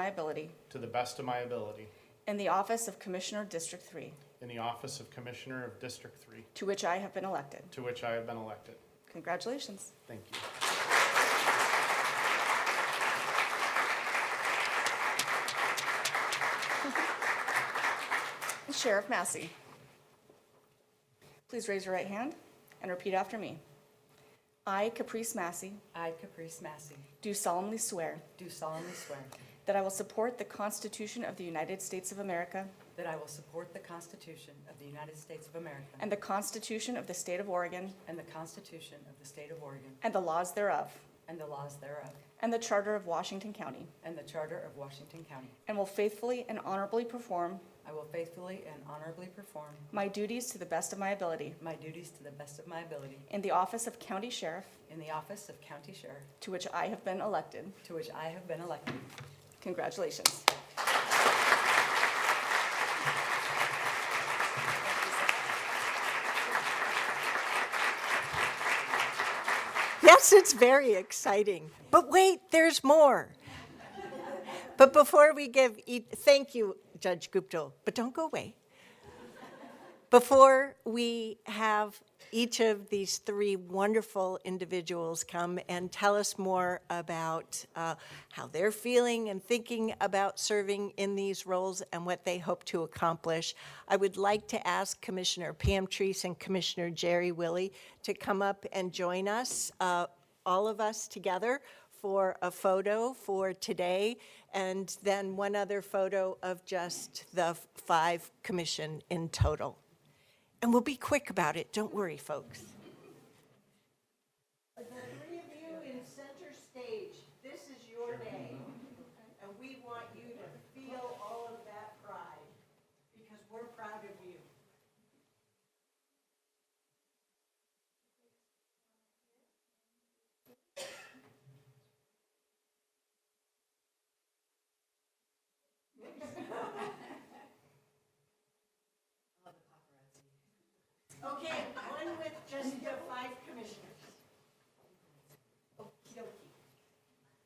my ability, to the best of my ability, in the office of Commissioner District 3, in the office of Commissioner of District 3, to which I have been elected. to which I have been elected. Congratulations. Thank you. Sheriff Massey. Please raise your right hand and repeat after me. I, Caprice Massey, I, Caprice Massey, do solemnly swear do solemnly swear that I will support the Constitution of the United States of America that I will support the Constitution of the United States of America and the Constitution of the State of Oregon and the Constitution of the State of Oregon and the laws thereof, and the laws thereof, and the Charter of Washington County, and the Charter of Washington County. and will faithfully and honorably perform I will faithfully and honorably perform my duties to the best of my ability my duties to the best of my ability in the office of County Sheriff, in the office of County Sheriff, to which I have been elected. to which I have been elected. Congratulations. Yes, it's very exciting. But wait, there's more. But before we thank you, Judge Gupta, but don't go away. Before we have each of these three wonderful individuals come and tell us more about how they're feeling and thinking about serving in these roles and what they hope to accomplish, I would like to ask Commissioner Pam Treese and Commissioner Jerry Willey to come up and join us, all of us together, for a photo for today, and then one other photo of just the 5 commission in total. And we'll be quick about it. Don't worry, folks. The 3 of you in center stage, this is your day. And we want you to feel all of that pride, because we're proud of you. Okay, one with just the 5 commissioners. Okey dokey.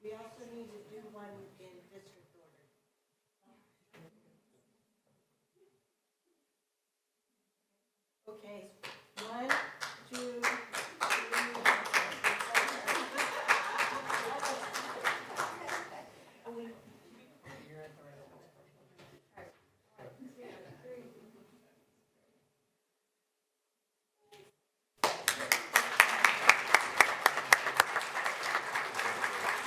We also need to do one in district order. Okay, 1, 2, 3.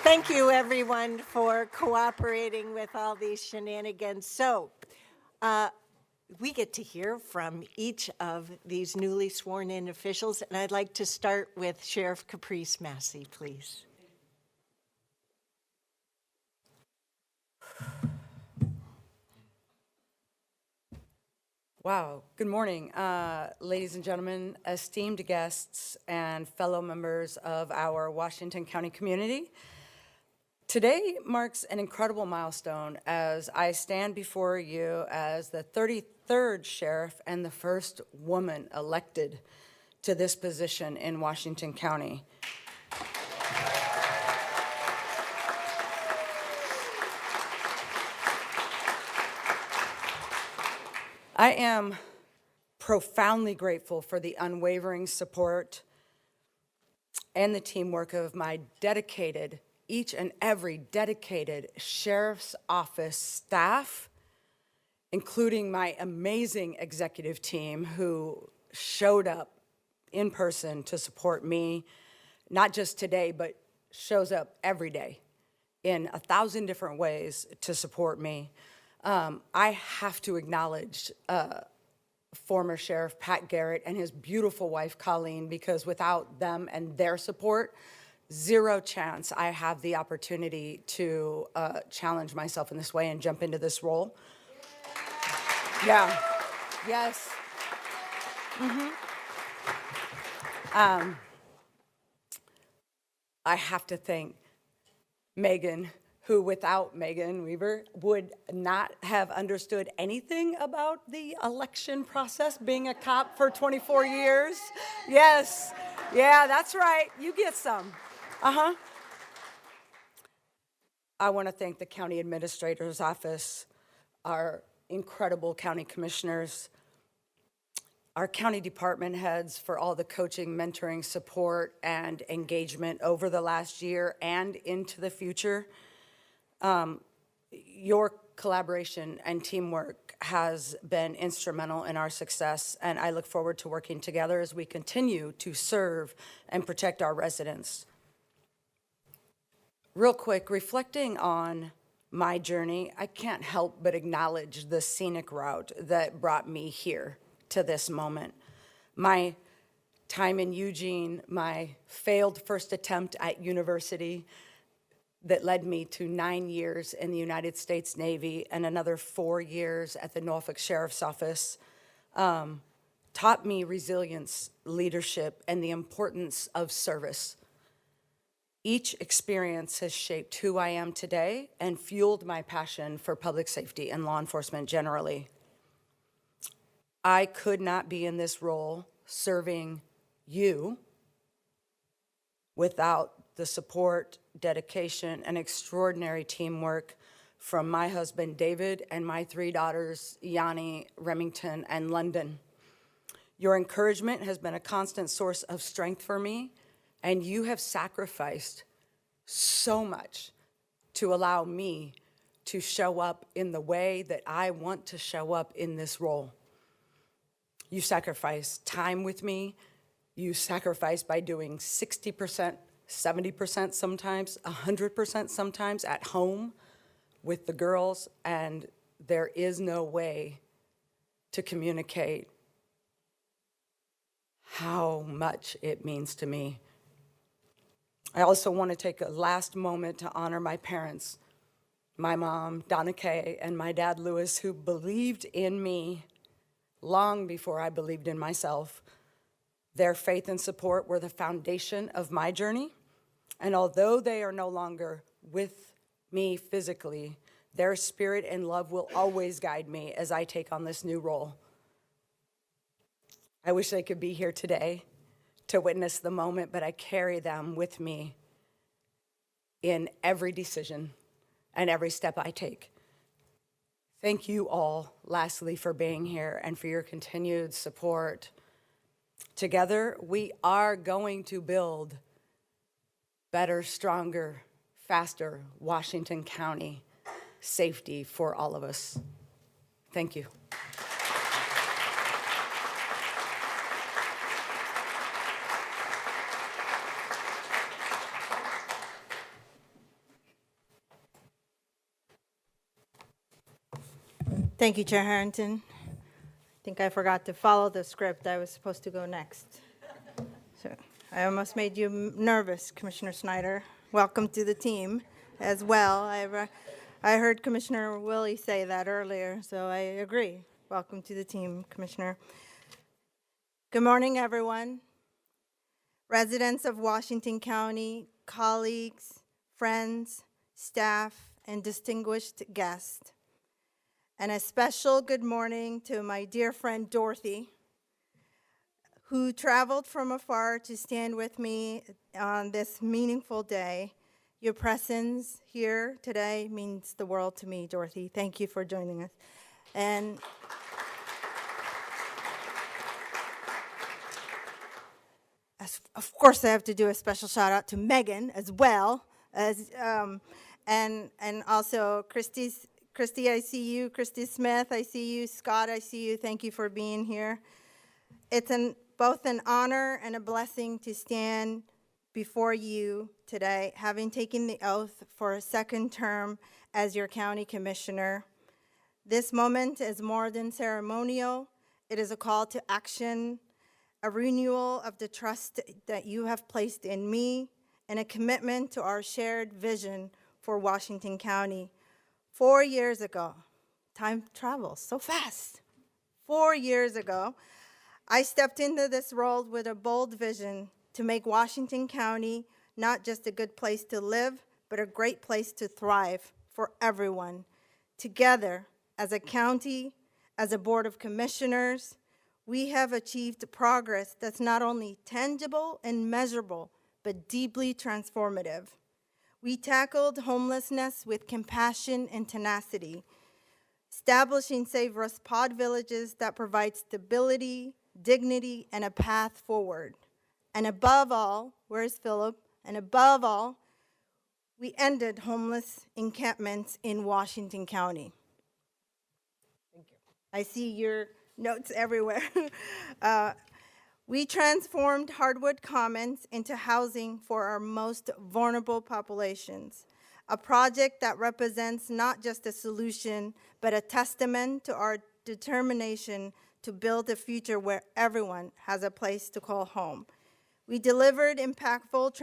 Thank you, everyone, for cooperating with all these shenanigans. So, we get to hear from each of these newly sworn-in officials, and I'd like to start with Sheriff Caprice Massey, please. Wow. Good morning, ladies and gentlemen, esteemed guests, and fellow members of our Washington County community. Today marks an incredible milestone as I stand before you as the 33rd sheriff and the first woman elected to this position in Washington County. I am profoundly grateful for the unwavering support and the teamwork of my dedicated, each and every dedicated sheriff's office staff, including my amazing executive team who showed up in person to support me, not just today, but shows up every day in 1,000 different ways to support me. I have to acknowledge former Sheriff Pat Garrett and his beautiful wife, Colleen, because without them and their support, zero chance I have the opportunity to challenge myself in this way and jump into this role. Yeah. Yes. I have to thank Megan, who without Megan Weaver would not have understood anything about the election process, being a cop for 24 years. Yes. Yeah, that's right. You get some. I want to thank the County Administrator's Office, our incredible county commissioners, our county department heads for all the coaching, mentoring, support, and engagement over the last year and into the future. Your collaboration and teamwork has been instrumental in our success, and I look forward to working together as we continue to serve and protect our residents. Real quick, reflecting on my journey, I can't help but acknowledge the scenic route that brought me here to this moment. My time in Eugene, my failed first attempt at university that led me to 9 years in the United States Navy and another 4 years at the Norfolk Sheriff's Office, taught me resilience, leadership, and the importance of service. Each experience has shaped who I am today and fueled my passion for public safety and law enforcement generally. I could not be in this role serving you without the support, dedication, and extraordinary teamwork from my husband, David, and my 3 daughters, Yanni, Remington, and London. Your encouragement has been a constant source of strength for me, and you have sacrificed so much to allow me to show up in the way that I want to show up in this role. You sacrifice time with me. You sacrifice by doing 60%, 70% sometimes, 100% sometimes at home with the girls, and there is no way to communicate how much it means to me. I also want to take a last moment to honor my parents, my mom, Donna Kay, and my dad, Louis, who believed in me long before I believed in myself. Their faith and support were the foundation of my journey, and although they are no longer with me physically, their spirit and love will always guide me as I take on this new role. I wish they could be here today to witness the moment, but I carry them with me in every decision and every step I take. Thank you all, lastly, for being here and for your continued support. Together, we are going to build better, stronger, faster Washington County safety for all of us. Thank you. Thank you, Chair Harrington. I think I forgot to follow the script. I was supposed to go next. So I almost made you nervous, Commissioner Snyder. Welcome to the team as well. I heard Commissioner Willie say that earlier, so I agree. Welcome to the team, Commissioner. Good morning, everyone. Residents of Washington County, colleagues, friends, staff, and distinguished guests. And a special good morning to my dear friend Dorothy, who traveled from afar to stand with me on this meaningful day. Your presence here today means the world to me, Dorothy. Thank you for joining us. And of course, I have to do a special shout out to Megan as well, as and also Christy, I see you. Christy Smith, I see you. Scott, I see you. Thank you for being here. It's both an honor and a blessing to stand before you today, having taken the oath for a second term as your county commissioner. This moment is more than ceremonial. It is a call to action, a renewal of the trust that you have placed in me, and a commitment to our shared vision for Washington County. 4 years ago, time travels so fast. 4 years ago, I stepped into this role with a bold vision to make Washington County not just a good place to live, but a great place to thrive for everyone. Together, as a county, as a board of commissioners, we have achieved progress that's not only tangible and measurable, but deeply transformative. We tackled homelessness with compassion and tenacity, establishing safe pod villages that provide stability, dignity, and a path forward. And above all, where's Philip? And above all, we ended homeless encampments in Washington County. Thank you. I see your notes everywhere. We transformed Hardwood Commons into housing for our most vulnerable populations, a project that represents not just a solution, but a testament to our determination to build a future where everyone has a place to call home. We delivered impactful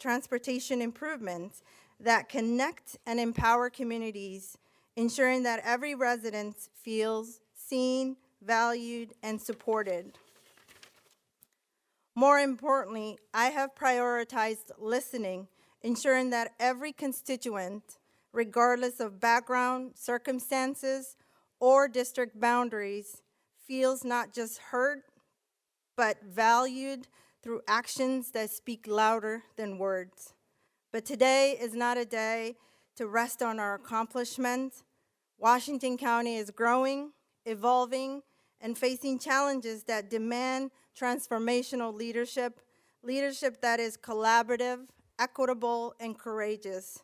transportation improvements that connect and empower communities, ensuring that every resident feels seen, valued, and supported. More importantly, I have prioritized listening, ensuring that every constituent, regardless of background, circumstances, or district boundaries, feels not just heard, but valued through actions that speak louder than words. But today is not a day to rest on our accomplishments. Washington County is growing, evolving, and facing challenges that demand transformational leadership, leadership that is collaborative, equitable, and courageous.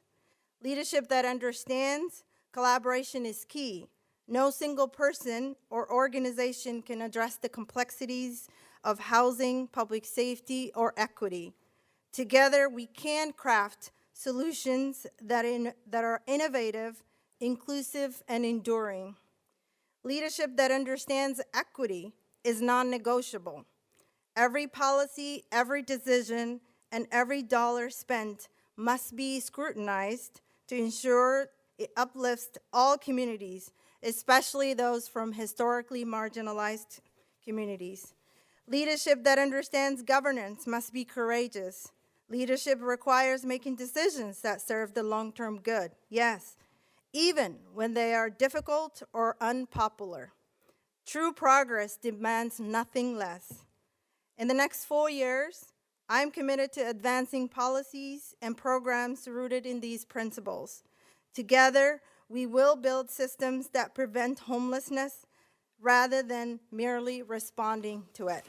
Leadership that understands collaboration is key. No single person or organization can address the complexities of housing, public safety, or equity. Together, we can craft solutions that are innovative, inclusive, and enduring. Leadership that understands equity is non-negotiable. Every policy, every decision, and every dollar spent must be scrutinized to ensure it uplifts all communities, especially those from historically marginalized communities. Leadership that understands governance must be courageous. Leadership requires making decisions that serve the long-term good, yes, even when they are difficult or unpopular. True progress demands nothing less. In the next 4 years, I'm committed to advancing policies and programs rooted in these principles. Together, we will build systems that prevent homelessness rather than merely responding to it.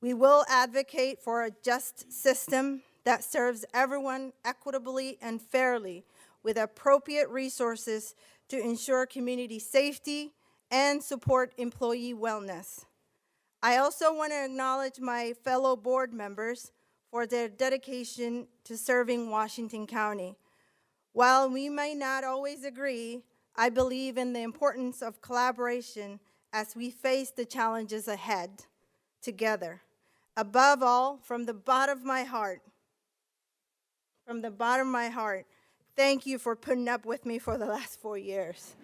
We will advocate for a just system that serves everyone equitably and fairly, with appropriate resources to ensure community safety and support employee wellness. I also want to acknowledge my fellow board members for their dedication to serving Washington County. While we may not always agree, I believe in the importance of collaboration as we face the challenges ahead together. Above all, from the bottom of my heart, thank you for putting up with me for the last 4 years.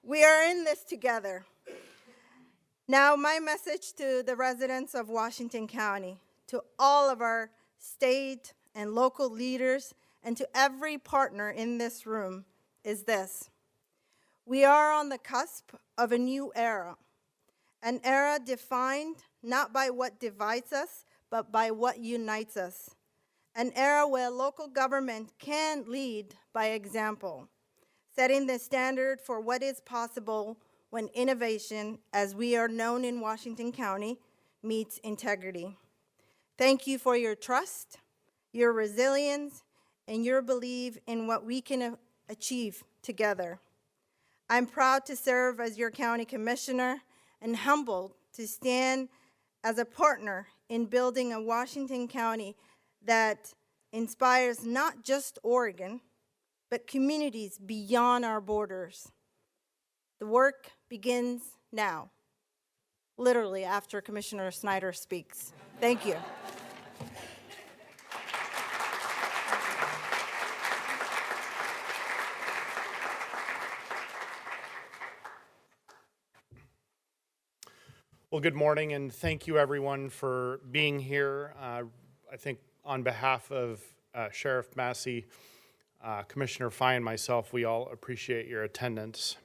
We are in this together. Now, my message to the residents of Washington County, to all of our state and local leaders, and to every partner in this room is this. We are on the cusp of a new era, an era defined not by what divides us, but by what unites us. An era where local government can lead by example, setting the standard for what is possible when innovation, as we are known in Washington County, meets integrity. Thank you for your trust, your resilience, and your belief in what we can achieve together. I'm proud to serve as your county commissioner and humbled to stand as a partner in building a Washington County that inspires not just Oregon, but communities beyond our borders. The work begins now, literally after Commissioner Snyder speaks. Thank you. Well, good morning, and thank you everyone for being here. I think on behalf of Sheriff Massey, Commissioner Fye, and myself, we all appreciate your attendance.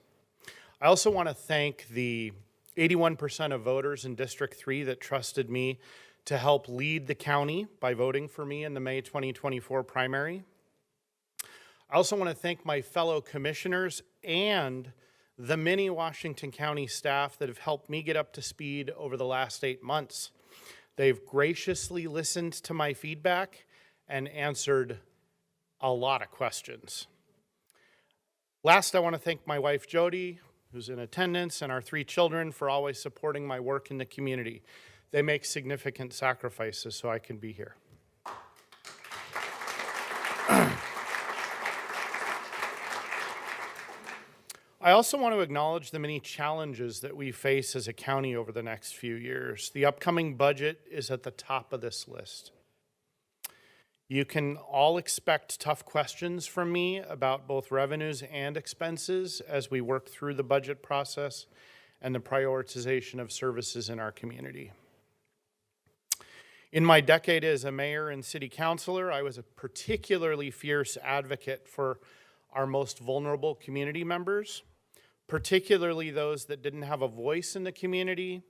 I also want to thank the 81% of voters in District 3 that trusted me to help lead the county by voting for me in the May 2024 primary. I also want to thank my fellow commissioners and the many Washington County staff that have helped me get up to speed over the last 8 months. They've graciously listened to my feedback and answered a lot of questions. Last, I want to thank my wife, Jody, who's in attendance, and our 3 children for always supporting my work in the community. They make significant sacrifices so I can be here. I also want to acknowledge the many challenges that we face as a county over the next few years. The upcoming budget is at the top of this list. You can all expect tough questions from me about both revenues and expenses as we work through the budget process and the prioritization of services in our community. In my decade as a mayor and city councilor, I was a particularly fierce advocate for our most vulnerable community members, particularly those that didn't have a voice in the community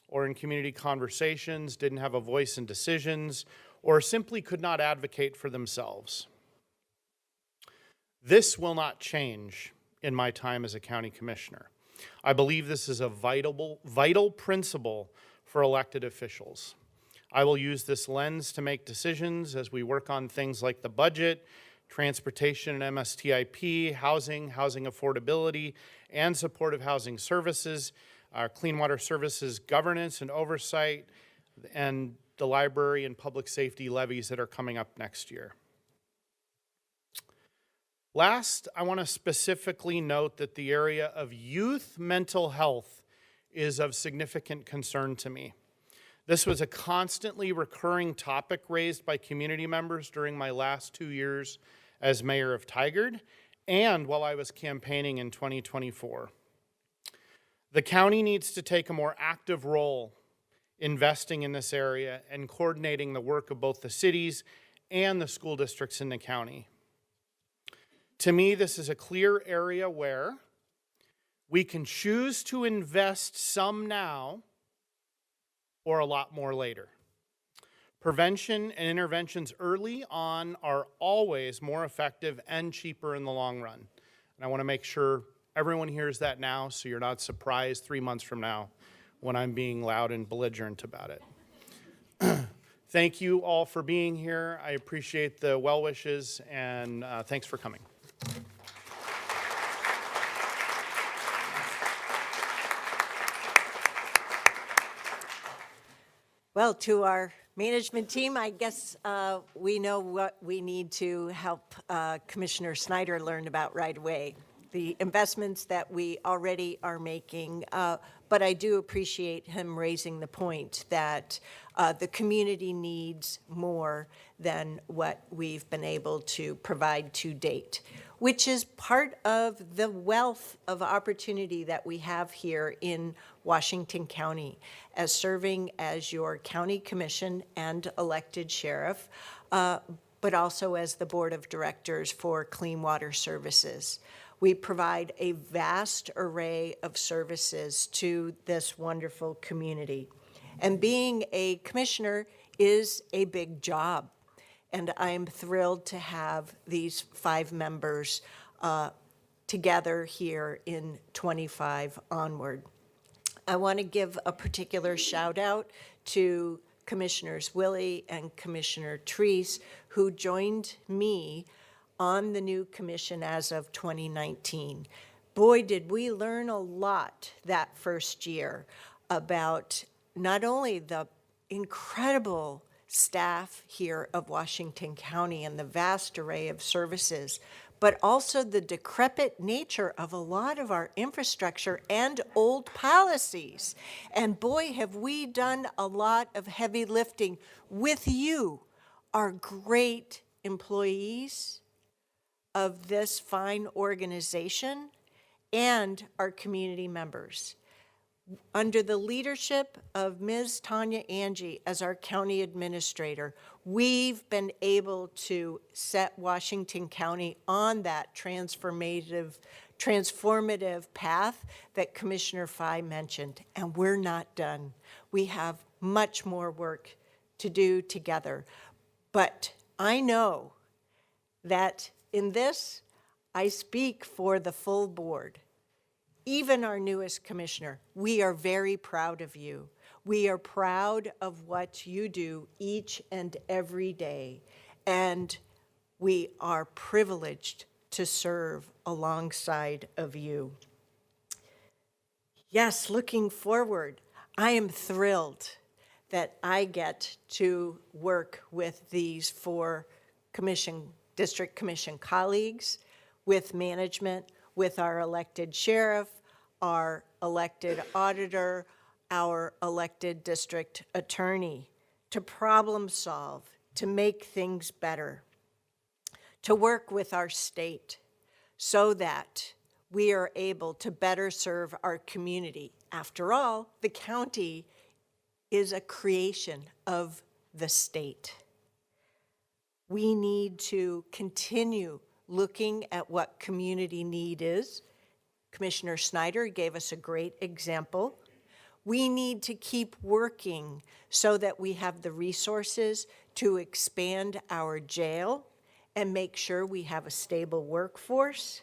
or in community conversations, didn't have a voice in decisions, or simply could not advocate for themselves. This will not change in my time as a county commissioner. I believe this is a vital principle for elected officials. I will use this lens to make decisions as we work on things like the budget, transportation and MSTIP, housing affordability, and supportive housing services, our clean water services governance and oversight, and the library and public safety levies that are coming up next year. Last, I want to specifically note that the area of youth mental health is of significant concern to me. This was a constantly recurring topic raised by community members during my last 2 years as mayor of Tigard and while I was campaigning in 2024. The county needs to take a more active role investing in this area and coordinating the work of both the cities and the school districts in the county. To me, this is a clear area where we can choose to invest some now or a lot more later. Prevention and interventions early on are always more effective and cheaper in the long run. And I want to make sure everyone hears that now so you're not surprised 3 months from now when I'm being loud and belligerent about it. Thank you all for being here. I appreciate the well wishes, and thanks for coming. Well, to our management team, I guess we know what we need to help Commissioner Snyder learn about right away. The investments that we already are making, but I do appreciate him raising the point that the community needs more than what we've been able to provide to date, which is part of the wealth of opportunity that we have here in Washington County as serving as your county commission and elected sheriff, but also as the board of directors for Clean Water Services. We provide a vast array of services to this wonderful community. And being a commissioner is a big job. And I'm thrilled to have these 5 members together here in 25 onward. I want to give a particular shout out to Commissioners Willie and Commissioner Treese, who joined me on the new commission as of 2019. Boy, did we learn a lot that first year about not only the incredible staff here of Washington County and the vast array of services, but also the decrepit nature of a lot of our infrastructure and old policies. And boy, have we done a lot of heavy lifting with you, our great employees of this fine organization and our community members. Under the leadership of Ms. Tanya Angie as our county administrator, we've been able to set Washington County on that transformative path that Commissioner Fye mentioned, and we're not done. We have much more work to do together. But I know that in this, I speak for the full board. Even our newest commissioner, we are very proud of you. We are proud of what you do each and every day. And we are privileged to serve alongside of you. Yes, looking forward, I am thrilled that I get to work with these 4 district commission colleagues, with management, with our elected sheriff, our elected auditor, our elected district attorney, to problem solve, to make things better, to work with our state so that we are able to better serve our community. After all, the county is a creation of the state. We need to continue looking at what community need is. Commissioner Snyder gave us a great example. We need to keep working so that we have the resources to expand our jail and make sure we have a stable workforce.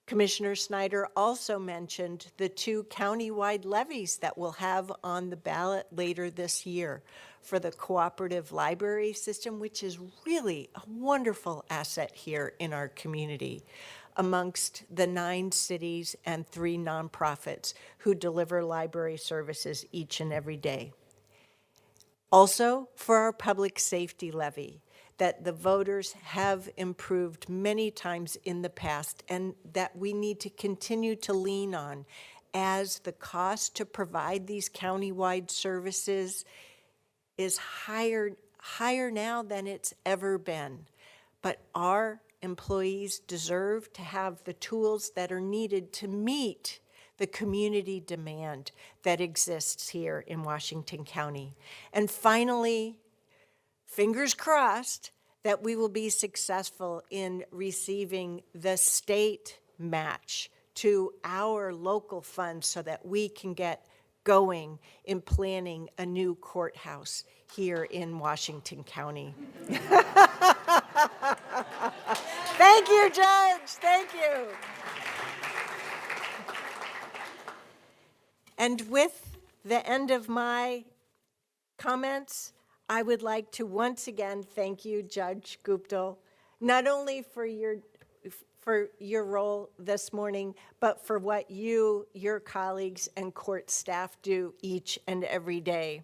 Commissioner Snyder also mentioned the 2 countywide levies that we'll have on the ballot later this year for the cooperative library system, which is really a wonderful asset here in our community, amongst the 9 cities and 3 nonprofits who deliver library services each and every day. Also, for our public safety levy, that the voters have improved many times in the past and that we need to continue to lean on, as the cost to provide these countywide services is higher now than it's ever been. But our employees deserve to have the tools that are needed to meet the community demand that exists here in Washington County. And finally, fingers crossed that we will be successful in receiving the state match to our local funds so that we can get going in planning a new courthouse here in Washington County. Thank you, Judge. Thank you. And with the end of my comments, I would like to once again thank you, Judge Guptill, not only for your role this morning, but for what you, your colleagues, and court staff do each and every day.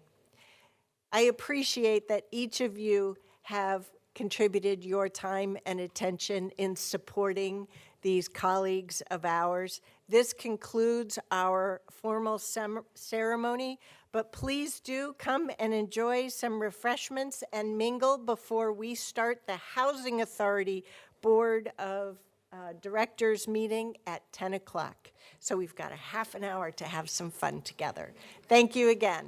I appreciate that each of you have contributed your time and attention in supporting these colleagues of ours. This concludes our formal ceremony, but please do come and enjoy some refreshments and mingle before we start the Housing Authority Board of Directors meeting at 10 o'clock. So we've got a half an hour to have some fun together. Thank you again.